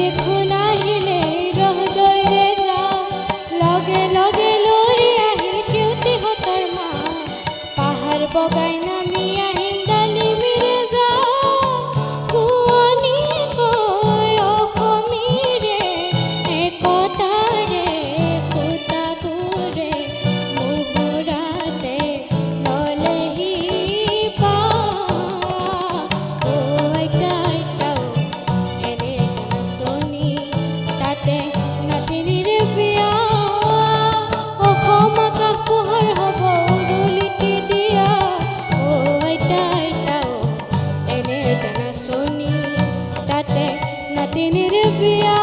দেখোন আহিলে ৰহদৈৰে যা লগে লগে লৰি আহিল সিউতিহঁতৰ মা পাহাৰ বগাই নামি আহিল ডালিমিৰে যা শুৱনি কৈ অসমীৰে একতাৰে সূতাবোৰে মুহুৰাতে ললেহি পাত অ আইতা আইতাও এনে নাচনি তাতে নাতিনীৰ বিয়া অসম আকাশ পোহৰ হ'ব উৰুলিটি দিয়া অ আইতা আইতাও এনে নাচনি তাতে নাতিনীৰ বিয়া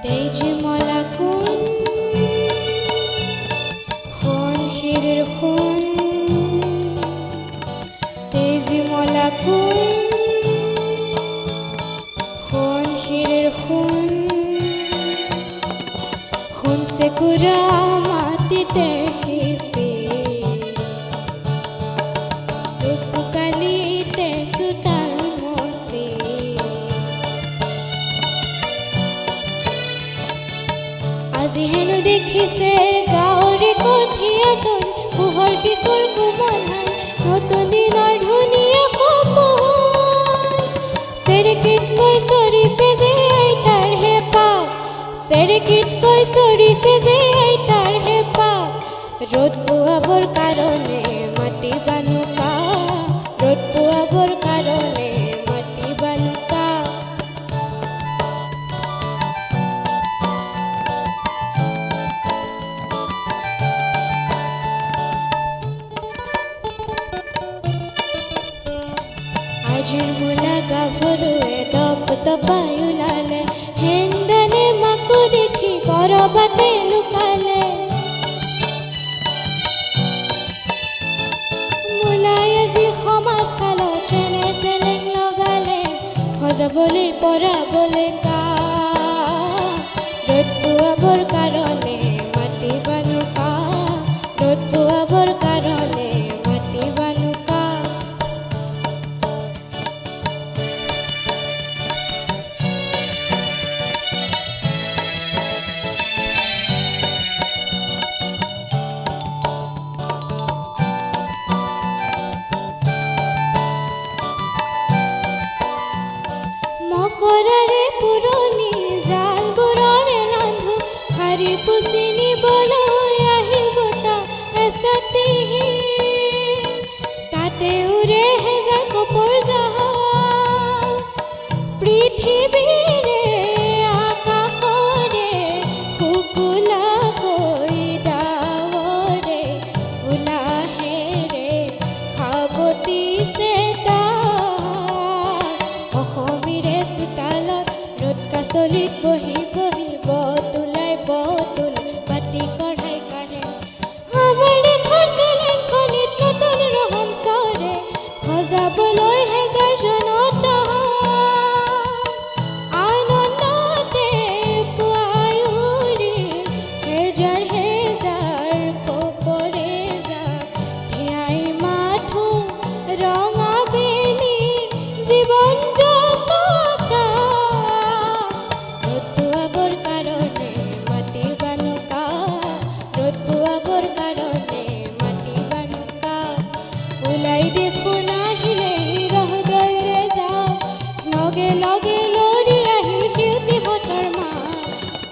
তেজি মলা কোন খন হিৰৰ খুন তেজি মলা কোন খন হিৰৰ খুন খুনছে কুৰা মাটিতে সিঁচি দুপুকালিতে চোতাল মচি আজি হেনো দেখিছে গাঁৱৰে কঠীয়া তল পোহৰ শিশুৰ কোমল হাই নতুন দিনৰ ধুনীয়া সপোন চেৰেকীত কৈ চৰিছে যে আইতাৰ হেঁপাহ চেৰেকীত কৈ চৰিছে যে আইতাৰ হেঁপাহ ৰ'দ পোৱাবৰ কাৰণে মাটি বানুকা ৰ'দ পোৱাবৰ কাৰণে মাটি বানুকা আজিৰ মোলা গাভৰুৱে দপ দপাই ওলালে হেন্দানে মাকো দেখি কৰবাতে লুকালে মোলাই আজি সমাজ খালত চেনে চেলেং লগালে সজাবলৈ পৰাবলৈ কা ৰ'দ পোৱাবৰ কাৰণে মাটি বানুকা ৰ'দ পোৱাবৰ কাৰণে মাটি বানুকা মকৰাৰে পুৰণি জালবোৰৰে নান্ধু শাৰী পুচি নিবলৈ আহিল বতাহ এচাতি তাতে উৰে হেজাৰ কপৰ জাহাজ পৃথিৱীৰে আকাশৰে শুকুলাকৈ ডাৱৰে উলাহেৰে সাৱটিছে অসমীৰে চোতালত ৰ'দ কাচলিত বহি বহি বতুলাই পাতি কঢ়াই কাঢ়ে আমাৰ দেশৰ চেলেংখনিত নতুন ৰহম চৰে সজাবলৈ হেজাৰ জনতা আনন্দতে পুৱাই উৰিল হেজাৰ হেজাৰ কপৰে যাক ধিয়াই মাথো ৰঙা বেলিৰ জীৱন যচকা ৰ'দ পোৱাবৰ কাৰণে মাটি বানুকা ৰ'দ পোৱাবৰ কাৰণে মাটি বানুকা ওলাই দেখোন আহিলে ৰহদৈৰে যা লগে লগে লৰি আহিল সিউতিহঁতৰ মা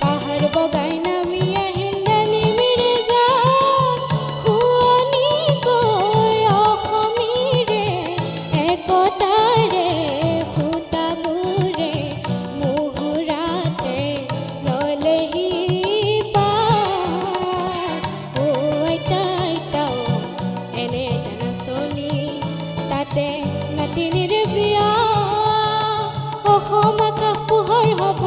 পাহাৰ বগাই নামি আহিল ডালিমিৰে যা শুৱনি কৈ অসমীৰে একতাৰে সূতাবোৰে মুহুৰাতে ললেহি পাত অ আইতা আইতাও এনে নাচনি তাতে নাতিনীৰ বিয়া অসম আকাশ পোহৰ হ'ব